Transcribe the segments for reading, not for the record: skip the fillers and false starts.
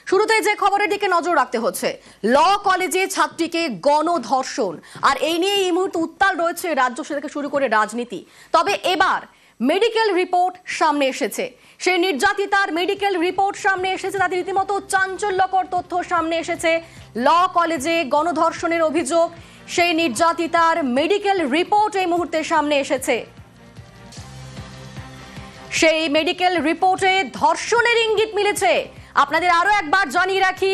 শুরুতে যে খবরের দিকে নজর রাখতে হচ্ছে, ল কলেজে ছাত্রীকে গণধর্ষণ, আর এই নিয়ে এই মুহূর্তে উত্তাল রয়েছে রাজ্য থেকে শুরু করে রাজনীতি। তবে এবার মেডিকেল রিপোর্ট সামনে এসেছে, সেই নির্যাতিতার মেডিকেল রিপোর্ট সামনে এসেছে। তাদের রীতিমতো চাঞ্চল্যকর তথ্য সামনে এসেছে। ল কলেজে গণধর্ষণের অভিযোগ, সেই নির্যাতিতার মেডিকেল রিপোর্ট এই মুহূর্তে সামনে এসেছে। সেই মেডিকেল রিপোর্টে ধর্ষণের ইঙ্গিত মিলেছে। আপনাদের আরো একবার জানিয়ে রাখি,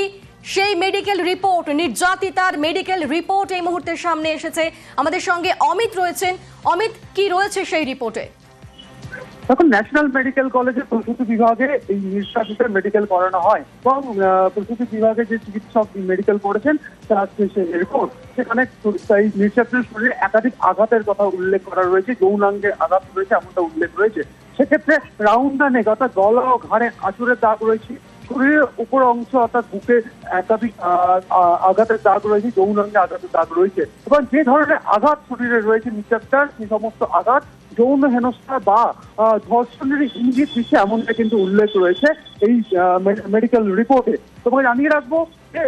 সেই মেডিকেল রিপোর্ট, নির্যাতিতার মেডিকেল রিপোর্ট এই মুহূর্তে সামনে এসেছে। আমাদের সঙ্গে অমিত রয়েছেন। অমিত, কি রয়েছে সেই রিপোর্টে? এখন ন্যাশনাল মেডিকেল কলেজের প্রসূতি বিভাগে এই নির্যাতিতার মেডিকেল করানো হয় এবং প্রসূতি বিভাগে যে চিকিৎসক মেডিকেল করেছেন তার রিপোর্ট, সেখানে এই নির্যাতিতার শরীরে একাধিক আঘাতের কথা উল্লেখ করা রয়েছে, যৌনাঙ্গে আঘাত রয়েছে এমনটা উল্লেখ রয়েছে। সেক্ষেত্রে রাউন্ডানে অর্থাৎ গলা ও ঘাড়ে আঁচড়ের দাগ রয়েছে, শরীরের উপর অংশ অর্থাৎ বুকে একাধিক আঘাতের দাগ রয়েছে, যৌনাঙ্গে আঘাতের দাগ রয়েছে এবং যে ধরনের আঘাত শরীরে রয়েছে নির্যাতিতার, সেই সমস্ত আঘাত যৌন হেনস্থা বা ধর্ষণের ইঙ্গিত দিচ্ছে এমনটা কিন্তু উল্লেখ রয়েছে এই মেডিকেল রিপোর্টে। তোমাকে জানিয়ে রাখবো যে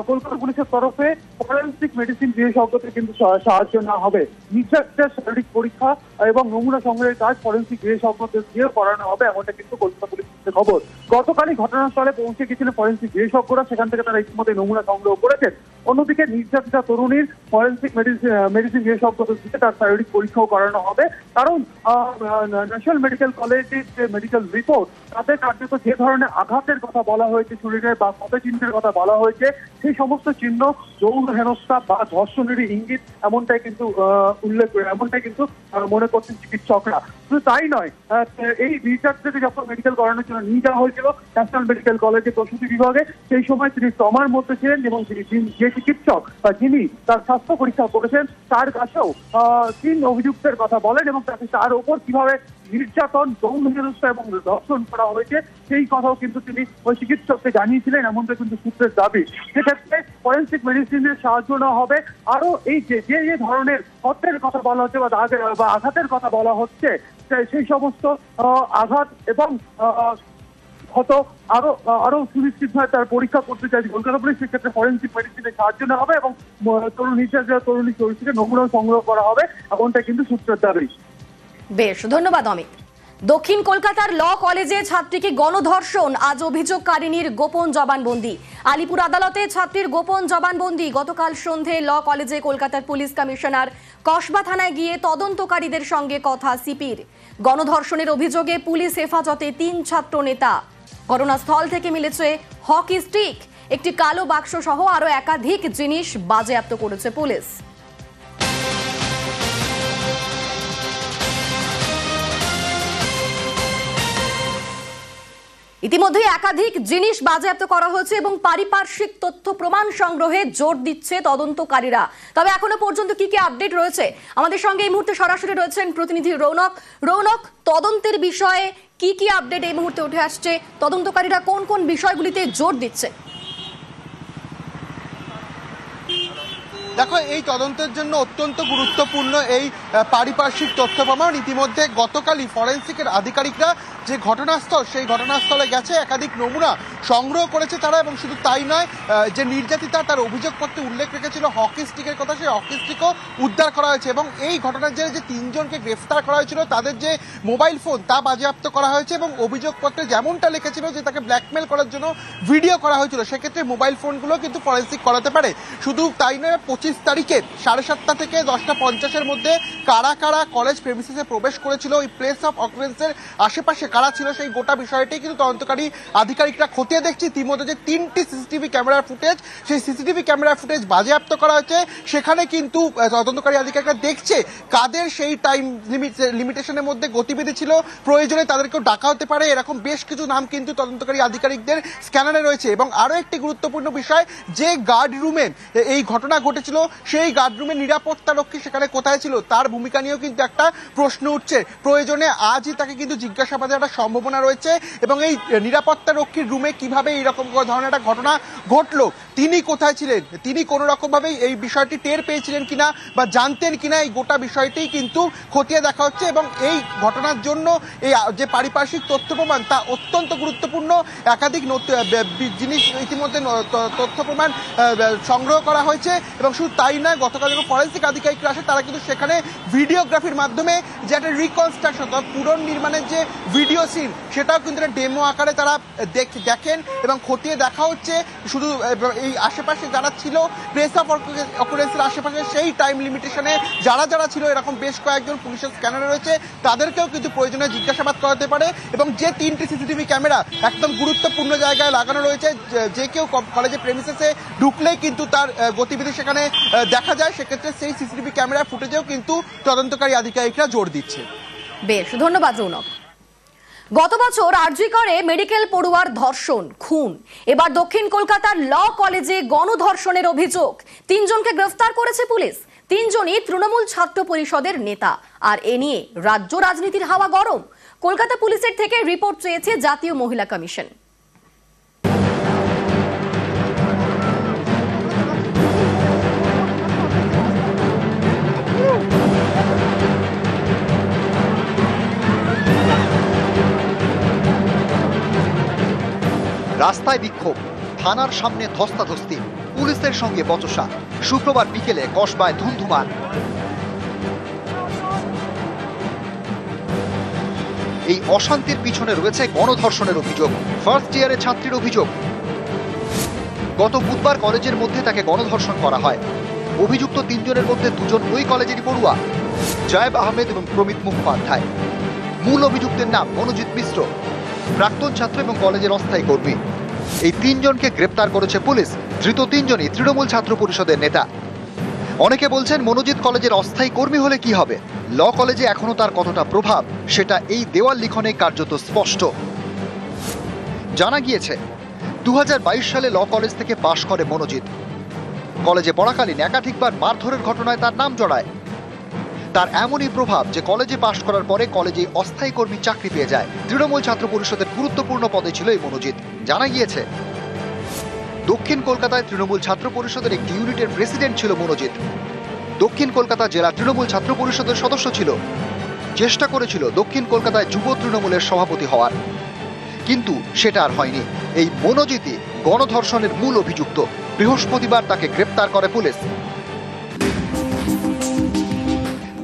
কলকাতা পুলিশের তরফে ফরেন্সিক মেডিসিন বিশেষজ্ঞদের কিন্তু সাহায্য নেওয়া হবে। নির্যাতিতার শারীরিক পরীক্ষা এবং নমুনা সংগ্রহের কাজ ফরেন্সিক বিশেষজ্ঞদের দিয়ে করানো হবে, এমনটা কিন্তু কলকাতা পুলিশের খবর। গতকালই ঘটনাস্থলে পৌঁছে গেছিলেন ফরেন্সিক বিশেষজ্ঞরা, সেখান থেকে তারা ইতিমধ্যে নমুনা সংগ্রহ করেছেন। অন্যদিকে নির্যাতিতা তরুণীর ফরেন্সিক মেডিসিন বিশেষজ্ঞদের দিকে তার শারীরিক পরীক্ষাও করানো হবে, কারণ ন্যাশনাল মেডিকেল কলেজের যে মেডিকেল রিপোর্ট তাতে কার্যত যে ধরনের আঘাতের কথা বলা হয়েছে, শরীরে বা ক্ষতচিহ্নের কথা বলা হয়েছে, সেই সমস্ত চিহ্ন যৌন হেনস্থা বা ধর্ষণেরই ইঙ্গিত, এমনটাই কিন্তু উল্লেখ করে, এমনটাই কিন্তু মনে করছেন চিকিৎসকরা। শুধু তাই নয়, এই নির্যাতিতাকে যখন মেডিকেল করানোর জন্য নিয়ে যাওয়া হয়েছিল ন্যাশনাল মেডিকেল কলেজে প্রসূতি বিভাগে, সেই সময় তিনি ট্রমার মধ্যে ছিলেন এবং যে চিকিৎসক বা যিনি তার স্বাস্থ্য পরীক্ষা করেছেন তার কাছেও 3 অভিযুক্তের কথা বলেন এবং তার ওপর কিভাবে নির্যাতন, যৌন হেনস্থা এবং ধর্ষণ করা হয়েছে সেই কথাও কিন্তু তিনি ওই চিকিৎসককে জানিয়েছিলেন, এমনটা কিন্তু সূত্রের দাবি। সেক্ষেত্রে ফরেন্সিক মেডিসিনের সাহায্য নেওয়া হবে। আরো এই যে ধরনের ক্ষতের কথা বলা হচ্ছে বা আঘাতের কথা বলা হচ্ছে, সেই সমস্ত আঘাত এবং ক্ষত আরো সুনিশ্চিতভাবে তার পরীক্ষা করতে চাইছে কলকাতা পুলিশ। সেক্ষেত্রে ফরেন্সিক মেডিসিনের সাহায্য নেওয়া হবে এবং তরুণী শরীর থেকে নমুনা সংগ্রহ করা হবে, এমনটা কিন্তু সূত্রের দাবি। বেশ, ধন্যবাদ অমিত। দক্ষিণ কলকাতার ল কলেজে ছাত্রীকে গণধর্ষণ, আজ অভিযোগকারিনীর গোপন জবানবন্দি। আলিপুর আদালতে ছাত্রীর গোপন জবানবন্দি। গতকাল সন্ধে ল কলেজে কলকাতার পুলিশ কমিশনার কসবা থানায় গিয়ে তদন্তকারীদের সঙ্গে কথা সিপির। গণধর্ষণের অভিযোগে পুলিশ হেফাজতে 3 ছাত্র নেতা। ঘটনাস্থল থেকে মিলেছে হকি স্টিক, একটি কালো বাক্স সহ আরো একাধিক জিনিস বাজেয়াপ্ত করেছে পুলিশ। ইতিমধ্যে একাধিক জিনিস বাজেয়াপ্ত করা হয়েছে এবং পারিপার্শ্বিক তথ্য প্রমাণ সংগ্রহে জোর দিচ্ছে তদন্তকারীরা। তবে এখনো পর্যন্ত কি কি আপডেট রয়েছে, আমাদের সঙ্গে এই মুহূর্তে সরাসরি রয়েছেন প্রতিনিধি রৌনক। রৌনক, তদন্তের বিষয়ে কি কি আপডেট এই মুহূর্তে উঠে আসছে? তদন্তকারীরা কোন কোন বিষয়গুলিতে জোর দিচ্ছে? দেখো, এই তদন্তের জন্য অত্যন্ত গুরুত্বপূর্ণ এই পারিপার্শ্বিক তথ্য প্রমাণ। ইতিমধ্যে গতকালই ফরেন্সিকের আধিকারিকরা যে ঘটনাস্থল, সেই ঘটনাস্থলে গেছে, একাধিক নমুনা সংগ্রহ করেছে তারা। এবং শুধু তাই নয়, যে নির্যাতিতা তার অভিযোগপত্রে উল্লেখ রেখেছিল হকি স্টিকের কথা, সেই হকি স্টিকও উদ্ধার করা হয়েছে। এবং এই ঘটনার জেরে যে 3 জনকে গ্রেফতার করা হয়েছিল তাদের যে মোবাইল ফোন তা বাজেয়াপ্ত করা হয়েছে এবং অভিযোগপত্রে যেমনটা লিখেছিল যে তাকে ব্ল্যাকমেল করার জন্য ভিডিও করা হয়েছিল, সেক্ষেত্রে মোবাইল ফোনগুলো কিন্তু ফরেন্সিক করাতে পারে। শুধু তাই নয়, 25 তারিখে 7:30 থেকে 10:50-এর মধ্যে কারা কারা কলেজ প্রেমিসিসে প্রবেশ করেছিল, ওই প্লেস অফ অকুপেন্সের আশেপাশে কারা ছিল, সেই গোটা বিষয়টি কিন্তু তদন্তকারী আধিকারিকরা খতিয়ে দেখছে। ইতিমধ্যে যে 3টি সিসিটিভি ক্যামেরার ফুটেজ, সেই সিসিটিভি ক্যামেরার ফুটেজ বাজেয়াপ্ত করা হয়েছে। সেখানে কিন্তু তদন্তকারী আধিকারিকরা দেখছে কাদের সেই টাইম লিমিটেশনের মধ্যে গতিবিধি ছিল, প্রয়োজনে তাদেরকেও ডাকা হতে পারে, এরকম বেশ কিছু নাম কিন্তু তদন্তকারী আধিকারিকদের স্ক্যানারে রয়েছে। এবং আরো একটি গুরুত্বপূর্ণ বিষয়, যে গার্ড রুমে এই ঘটনা ঘটেছিল সেই গার্ডরুমের নিরাপত্তারক্ষী সেখানে কোথায় ছিল তার ভূমিকা নিয়েও কিন্তু একটা প্রশ্ন উঠছে। প্রয়োজনে আজই তাকে কিন্তু জিজ্ঞাসাবাদের একটা সম্ভাবনা রয়েছে। এবং এই নিরাপত্তারক্ষীর রুমে কিভাবে এইরকম ধরনের একটা ঘটনা ঘটলো তিনি কোথায় ছিলেন, তিনি কোনো রকমভাবেই এই বিষয়টি টের পেয়েছিলেন কিনা বা জানতেন কিনা, এই গোটা বিষয়টি কিন্তু খতিয়ে দেখা হচ্ছে। এবং এই ঘটনার জন্য এই যে পারিপার্শ্বিক তথ্য প্রমাণ তা অত্যন্ত গুরুত্বপূর্ণ। একাধিক জিনিস ইতিমধ্যে তথ্য প্রমাণ সংগ্রহ করা হয়েছে। এবং শুধু তাই নয়, গতকাল যখন ফরেন্সিক আধিকারিকরা আসে তারা কিন্তু সেখানে ভিডিওগ্রাফির মাধ্যমে যে একটা রিকনস্ট্রাকশন, পুনর্নির্মাণের যে ভিডিও সিন, সেটাও কিন্তু ডেমো আকারে তারা দেখেন এবং খতিয়ে দেখা হচ্ছে। শুধু এই আশেপাশে যারা ছিল, প্লেস অফ অকুরেন্সের আশেপাশে সেই টাইম লিমিটেশনে যারা ছিল, এরকম বেশ কয়েকজন পুলিশের স্ক্যানারে রয়েছে, তাদেরকেও কিন্তু প্রয়োজনীয় জিজ্ঞাসাবাদ করাতে পারে। এবং যে 3টি সিসিটিভি ক্যামেরা একদম গুরুত্বপূর্ণ জায়গায় লাগানো রয়েছে, যে কেউ কলেজে প্রেমিসেসে ঢুকলেই কিন্তু তার গতিবিধি সেখানে দেখা যায়, সেক্ষেত্রে সেই সিসিটিভি ক্যামেরা ফুটেজেও কিন্তু তদন্তকারী আধিকারিকরা জোর দিচ্ছে। বেশ, ধন্যবাদ রৌনক। গত বছর আরজি করে মেডিকেল পড়ুয়ার ধর্ষণ, খুন, এবার দক্ষিণ কলকাতার ল কলেজে গণধর্ষণের অভিযোগ। 3 জনকে গ্রেফতার করেছে পুলিশ। 3 জনই তৃণমূল ছাত্র পরিষদের নেতা। আর এ নিয়ে রাজ্য রাজনীতির হাওয়া গরম। কলকাতা পুলিশের থেকে রিপোর্ট চেয়েছে জাতীয় মহিলা কমিশন। রাস্তায় বিক্ষোভ, থানার সামনে ধস্তাধস্তি, পুলিশের সঙ্গে বচসা। শুক্রবার বিকেলে কসবায় ধুমধুমার। এই অশান্তির পিছনে রয়েছে গণধর্ষণের অভিযোগ। ফার্স্ট ইয়ারের ছাত্রীর অভিযোগ, গত বুধবার কলেজের মধ্যে তাকে গণধর্ষণ করা হয়। অভিযুক্ত 3 জনের মধ্যে 2 জন ওই কলেজেরই পড়ুয়া, জয়েব আহমেদ এবং প্রমিত মুখোপাধ্যায়। মূল অভিযুক্তের নাম মনোজিৎ মিশ্র, প্রাক্তন ছাত্র এবং কলেজের অস্থায়ী কর্মী। এই 3 জনকে গ্রেপ্তার করেছে পুলিশ। ধৃত 3 জনই তৃণমূল ছাত্র পরিষদের নেতা। অনেকে বলছেন মনোজিৎ কলেজের অস্থায়ী কর্মী হলে কি হবে, ল কলেজে এখনো তার কতটা প্রভাব সেটা এই দেওয়াল লিখনে কার্যত স্পষ্ট। জানা গিয়েছে 2022 সালে ল কলেজ থেকে পাশ করে মনোজিৎ। কলেজে পড়াকালীন একাধিকবার মারধরের ঘটনায় তার নাম জড়ায়। তার এমনই প্রভাব যে কলেজে পাশ করার পরে কলেজে অস্থায়ী কর্মী চাকরি পেয়ে যায়। তৃণমূল ছাত্র পরিষদের গুরুত্বপূর্ণ পদে ছিল এই মনোজিৎ। জানা গিয়েছে দক্ষিণ কলকাতায় তৃণমূল ছাত্র পরিষদের একটি ইউনিটের প্রেসিডেন্ট ছিল মনোজিৎ। দক্ষিণ কলকাতা জেলা তৃণমূল ছাত্র পরিষদের সদস্য ছিল। চেষ্টা করেছিল দক্ষিণ কলকাতায় যুব তৃণমূলের সভাপতি হওয়ার, কিন্তু সেটা আর হয়নি। এই মনোজিৎই গণধর্ষণের মূল অভিযুক্ত। বৃহস্পতিবার তাকে গ্রেপ্তার করে পুলিশ।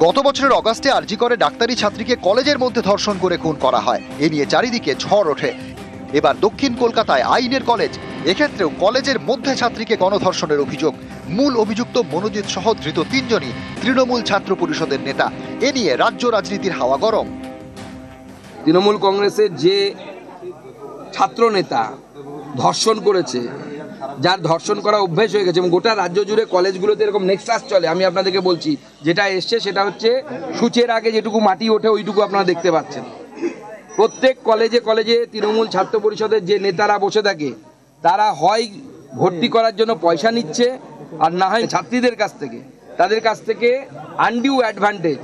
গত বছরের অগাস্টে আরজি করে ডাক্তারি ছাত্রীকে কলেজের মধ্যে ধর্ষণ করে খুন করা হয়। এ নিয়ে চারিদিকে ঝড় ওঠে। এবার দক্ষিণ কলকাতায় আইনের কলেজ, এক্ষেত্রেও কলেজের মধ্যে ছাত্রীকে গণধর্ষণের অভিযোগ। মূল অভিযুক্ত মনোজিৎ সহ ধৃত 3 জনই তৃণমূল ছাত্র পরিষদের নেতা। এ নিয়ে রাজ্য রাজনীতির হাওয়া গরম। তৃণমূল কংগ্রেসের যে ছাত্র নেতা ধর্ষণ করেছে, যার ধর্ষণ করা অভ্যেস হয়ে গেছে, এবং গোটা রাজ্য জুড়ে কলেজগুলোতে এরকম নেক্সাস চলে। আমি আপনাদেরকে বলছি, যেটা এসছে সেটা হচ্ছে সূচের আগে যেটুকু মাটি ওঠে ওইটুকু আপনারা দেখতে পাচ্ছেন। প্রত্যেক কলেজে কলেজে তৃণমূল ছাত্র পরিষদের যে নেতারা বসে থাকে, তারা হয় ভর্তি করার জন্য পয়সা নিচ্ছে, আর না হয় ছাত্রীদের কাছ থেকে, তাদের কাছ থেকে আনডিউ অ্যাডভান্টেজ।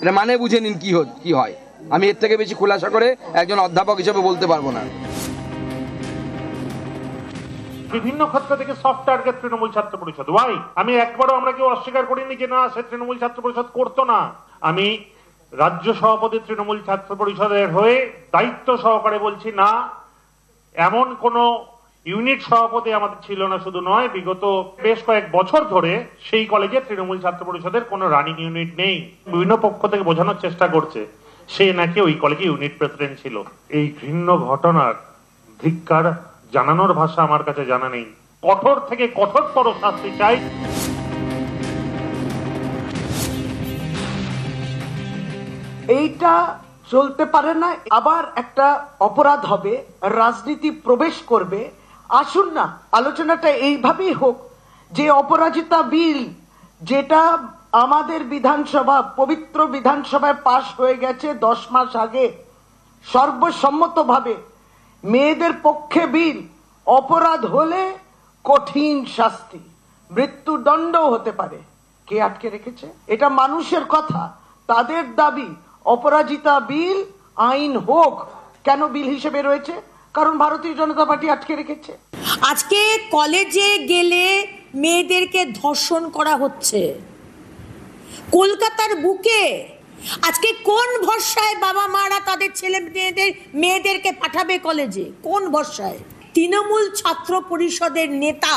এটা মানে বুঝে নিন কি হয়। আমি এর থেকে বেশি খোলাসা করে একজন অধ্যাপক হিসেবে বলতে পারবো না। বিভিন্ন ক্ষেত্র থেকে সফট টার্গেট তৃণমূল ছাত্র পরিষদ। ওয়াই? আমি একবারও আমরা কেউ অস্বীকার করিনি যে না, সে তৃণমূল ছাত্র পরিষদ করতো না। আমি রাজ্য সভাপতি তৃণমূল ছাত্র পরিষদের হয়ে দায়িত্ব সহকারে বলছি, না, এমন কোন ইউনিট সভাপতি আমাদের ছিল না। শুধু নয়, বিগত বেশ কয়েক বছর ধরে সেই কলেজে তৃণমূল ছাত্র পরিষদের কোনো রানিং ইউনিট নেই। বিভিন্ন পক্ষ থেকে বোঝানোর চেষ্টা করছে সে নাকি ওই কলেজে ইউনিট প্রেসিডেন্ট ছিল। এই ঘৃণ্য ঘটনার ধিক্কার জানানোর ভাষা আমার কাছে জানা নেই। কঠোর থেকে কঠোরতর শাস্তি চাই। এইটা চলতে পারে না। আবার একটা অপরাধ হবে, রাজনীতি প্রবেশ করবে। আসুন না, আলোচনাটা এইভাবেই হোক যে অপরাজিতা বিল, যেটা আমাদের বিধানসভা, পবিত্র বিধানসভায় পাশ হয়ে গেছে 10 মাস আগে সর্বসম্মতভাবে, মেয়েদের পক্ষে বিল, অপরাধ হলে কঠিন শাস্তি, মৃত্যুদণ্ডও হতে পারে। কে আটকে রেখেছে? এটা মানুষের কথা, তাদের দাবি অপরাজিতা বিল আইন হোক। কেন বিল হিসেবে রয়েছে? কারণ ভারতীয় জনতা পার্টি আটকে রেখেছে। আজকে কলেজে গেলে মেয়েদেরকে ধর্ষণ করা হচ্ছে কলকাতার বুকে। আজকে কোন ভরসায় বাবা মারা তাদের ছেলে মেয়েদেরকে পাঠাবে কলেজে? কোন ভরসায়? তৃণমূল ছাত্র পরিষদের নেতা,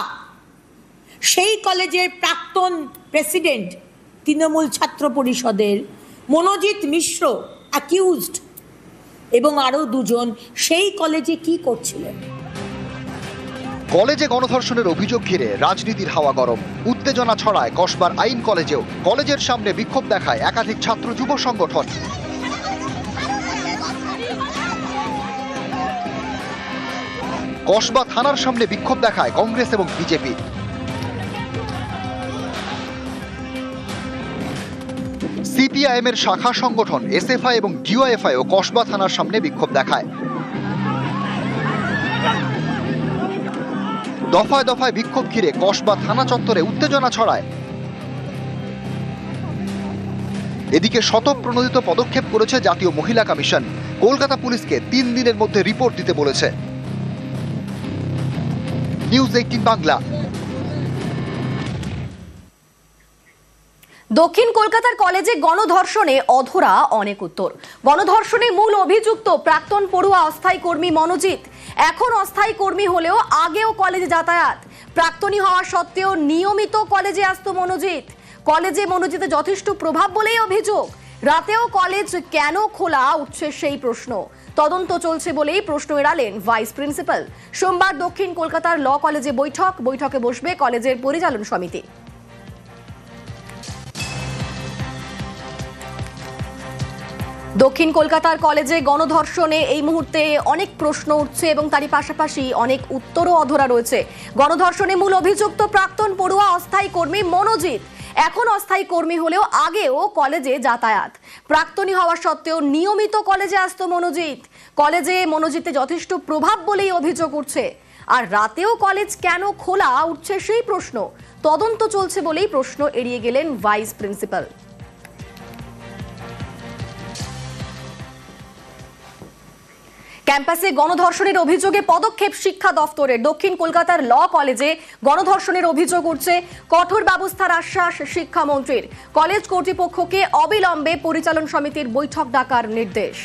সেই কলেজের প্রাক্তন প্রেসিডেন্ট তৃণমূল ছাত্র পরিষদের মনোজিৎ মিশ্র অ্যাকিউজড, এবং আরো দুজন সেই কলেজে কি করছিলেন? কলেজে গণধর্ষণের অভিযোগ ঘিরে রাজনীতির হাওয়া গরম, উত্তেজনা ছড়ায় কসবার আইন কলেজেও। কলেজের সামনে বিক্ষোভ দেখায় একাধিক ছাত্র যুব সংগঠন। কসবা থানার সামনে বিক্ষোভ দেখায় কংগ্রেস এবং বিজেপি। সিপিআইএম এর শাখা সংগঠন এসএফআই এবং ডিওএফআই ও কসবা থানার সামনে বিক্ষোভ দেখায়। দফায় দফায় বিক্ষোভ ঘিরে কসবা থানা চত্বরে উত্তেজনা ছড়ায়। এদিকে শতপ্রণোদিত পদক্ষেপ করেছে জাতীয় মহিলা কমিশন। কলকাতা পুলিশকে 3 দিনের মধ্যে রিপোর্ট দিতে বলেছে। নিউজ 18 বাংলা। দক্ষিণ কলকাতার কলেজে গণধর্ষণে অধরা অনেক উত্তর। গণধর্ষণে মূল অভিযুক্ত প্রাক্তন পড়ুয়া অস্থায়ী কর্মী মনোজিৎ। এখন অস্থায়ী কর্মী হলেও আগেও কলেজে যাতায়াত। প্রাক্তনী হওয়া সত্ত্বেও নিয়মিত কলেজে আসতো মনোজিৎ। কলেজে মনোজিতের যথেষ্ট প্রভাব বলেই অভিযোগ। রাতেও কলেজ কেন খোলা উঠছে সেই প্রশ্ন। তদন্ত চলছে বলেই প্রশ্ন এড়ালেন ভাইস প্রিন্সিপাল। সোমবার দক্ষিণ কলকাতার ল কলেজে বৈঠকে বসবে কলেজের পরিচালন সমিতি। দক্ষিণ কলকাতার কলেজে গণধর্ষণে এই মুহূর্তে অনেক প্রশ্ন উঠছে এবং তারই পাশাপাশি অনেক উত্তরও অধরা রয়েছে। গণধর্ষণে মূল অভিযুক্ত প্রাক্তন পড়ুয়া অস্থায়ী কর্মী মনোজিৎ। এখন অস্থায়ী কর্মী হলেও আগেও কলেজে যাতায়াত। প্রাক্তনী হওয়া সত্ত্বেও নিয়মিত কলেজে আসতো মনোজিৎ। কলেজে মনোজিতে যথেষ্ট প্রভাব বলেই অভিযোগ উঠছে। আর রাতেও কলেজ কেন খোলা উঠছে সেই প্রশ্ন। তদন্ত চলছে বলেই প্রশ্ন এড়িয়ে গেলেন ভাইস প্রিন্সিপাল। ক্যাম্পাসে গণধর্ষণের অভিযোগে পদক্ষেপ শিক্ষা দফতরের। দক্ষিণ কলকাতার ল কলেজে গণধর্ষণের অভিযোগ উঠছে, কঠোর ব্যবস্থার আশ্বাস শিক্ষামন্ত্রীর। কলেজ কর্তৃপক্ষকে অবিলম্বে পরিচালন সমিতির বৈঠক ডাকার নির্দেশ।